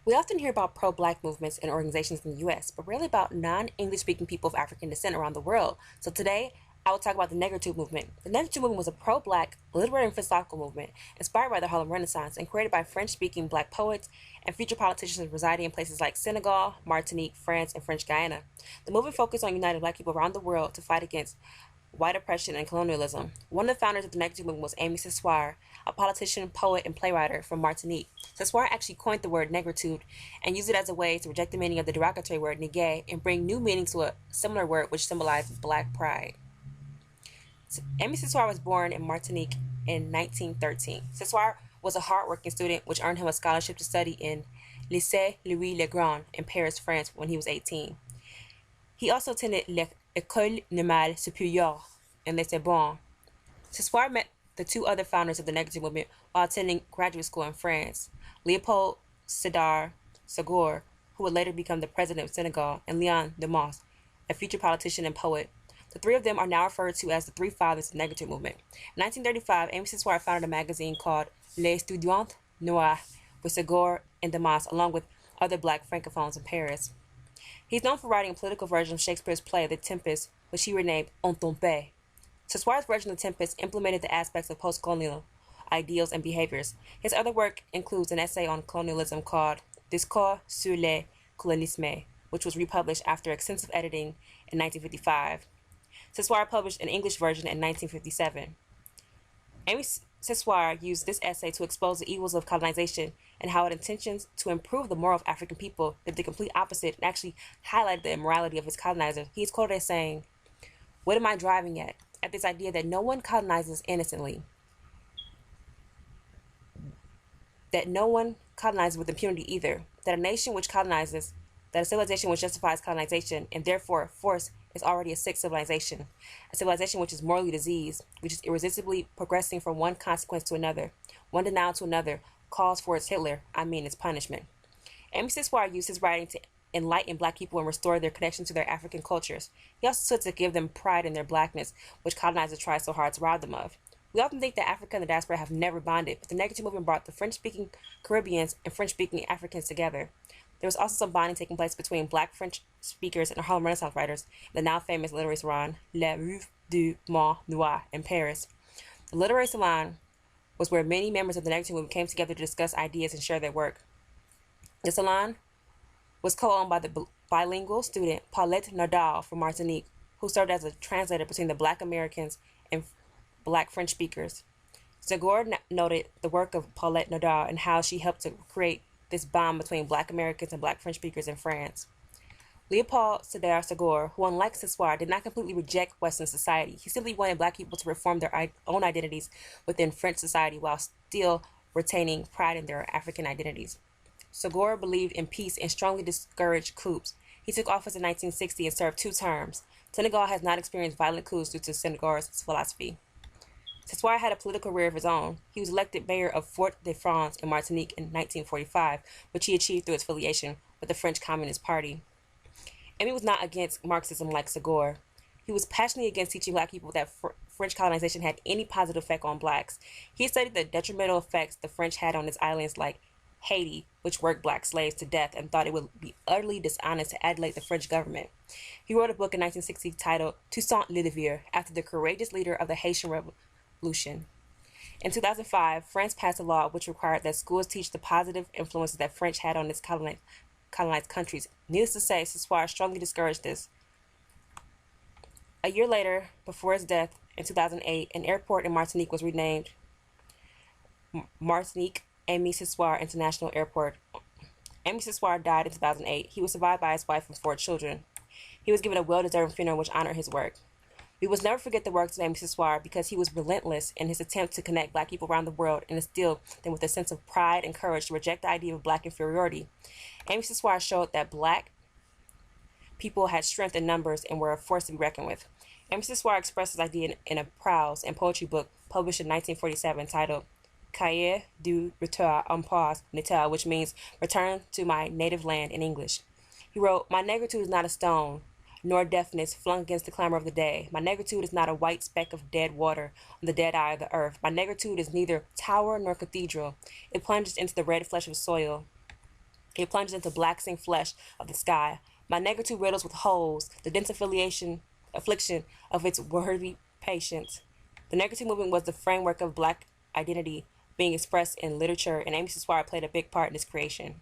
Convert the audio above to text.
We often hear about pro-black movements and organizations in the US, but rarely about non-English speaking people of African descent around the world. So today, I will talk about the Negritude movement. The Negritude movement was a pro-black literary and philosophical movement inspired by the Harlem Renaissance and created by French-speaking black poets and future politicians residing in places like Senegal, Martinique, France, and French Guiana. The movement focused on uniting black people around the world to fight against white oppression and colonialism. One of the founders of the Negritude movement was Aimé Césaire, a politician, poet, and playwright from Martinique. Césaire actually coined the word negritude and used it as a way to reject the meaning of the derogatory word nègre and bring new meaning to a similar word which symbolized black pride. Aimé Césaire was born in Martinique in 1913. Césaire was a hardworking student which earned him a scholarship to study in Lycée Louis-le-Grand in Paris, France when he was 18. He also attended l'École Normale Supérieure in Les Bon. Césaire met the two other founders of the Negritude movement while attending graduate school in France, Léopold, Sédar, Senghor, who would later become the president of Senegal, and Léon de Mos, a future politician and poet. The three of them are now referred to as the three fathers of the Negritude movement. In 1935, Aimé Césaire founded a magazine called Les Étudiants Noirs with Senghor and de Mos, along with other black francophones in Paris. He's known for writing a political version of Shakespeare's play The Tempest, which he renamed On Tombe. Césaire's version of The Tempest implemented the aspects of post-colonial ideals and behaviors. His other work includes an essay on colonialism called Discours sur le colonisme, which was republished after extensive editing in 1955. Césaire published an English version in 1957. Aimé Césaire used this essay to expose the evils of colonization and how it intentions to improve the moral of African people did the complete opposite and actually highlighted the immorality of his colonizers. He is quoted as saying, "What am I driving at? At this idea that no one colonizes innocently, that no one colonizes with impunity either, that a nation which colonizes, that a civilization which justifies colonization, and therefore force is already a sick civilization, a civilization which is morally diseased, which is irresistibly progressing from one consequence to another, one denial to another, calls for its Hitler, its punishment." Aimé Césaire used his writing to enlighten black people and restore their connection to their African cultures. He also sought to give them pride in their blackness, which colonizers tried so hard to rob them of. We often think that Africa and the diaspora have never bonded, but the Negritude movement brought the French-speaking Caribbeans and French-speaking Africans together. There was also some bonding taking place between black French speakers and Harlem Renaissance writers in the now famous literary salon La Rue du Mont Noir in Paris. The literary salon was where many members of the Negritude movement came together to discuss ideas and share their work. The salon was co-owned by the bilingual student Paulette Nardal from Martinique, who served as a translator between the black Americans and black French speakers. Senghor noted the work of Paulette Nardal and how she helped to create this bond between black Americans and black French speakers in France. Léopold Sédar Senghor, who unlike Césaire did not completely reject Western society, he simply wanted black people to reform their own identities within French society while still retaining pride in their African identities. Senghor believed in peace and strongly discouraged coups. He took office in 1960 and served 2 terms. Senegal has not experienced violent coups due to Senghor's philosophy. Césaire had a political career of his own. He was elected mayor of Fort-de-France in Martinique in 1945, which he achieved through his affiliation with the French Communist Party. Aimé was not against Marxism like Senghor. He was passionately against teaching black people that French colonization had any positive effect on blacks. He studied the detrimental effects the French had on its islands like Haiti, which worked black slaves to death, and thought it would be utterly dishonest to adulate the French government. He wrote a book in 1960 titled Toussaint Louverture, after the courageous leader of the Haitian Revolution. In 2005, France passed a law which required that schools teach the positive influences that French had on its colonized countries. Needless to say, Césaire strongly discouraged this. A year later, before his death in 2008, an airport in Martinique was renamed Martinique Aimé Césaire International Airport. Aimé Césaire died in 2008. He was survived by his wife and 4 children. He was given a well-deserved funeral which honored his work. We must never forget the works of Aimé Césaire because he was relentless in his attempt to connect black people around the world and instill them with a sense of pride and courage to reject the idea of black inferiority. Aimé Césaire showed that black people had strength in numbers and were a force to be reckoned with. Aimé Césaire expressed his idea in a prose and poetry book published in 1947 titled Cahiers du Retour en Pause Natal, which means Return to My Native Land in English. He wrote, "My negritude is not a stone, nor deafness flung against the clamor of the day. My negritude is not a white speck of dead water on the dead eye of the earth. My negritude is neither tower nor cathedral. It plunges into the red flesh of soil. It plunges into blacksing flesh of the sky. My negritude riddles with holes, the dense affliction of its worthy patience. The negritude movement was the framework of black identity being expressed in literature, and Aimé Césaire played a big part in its creation.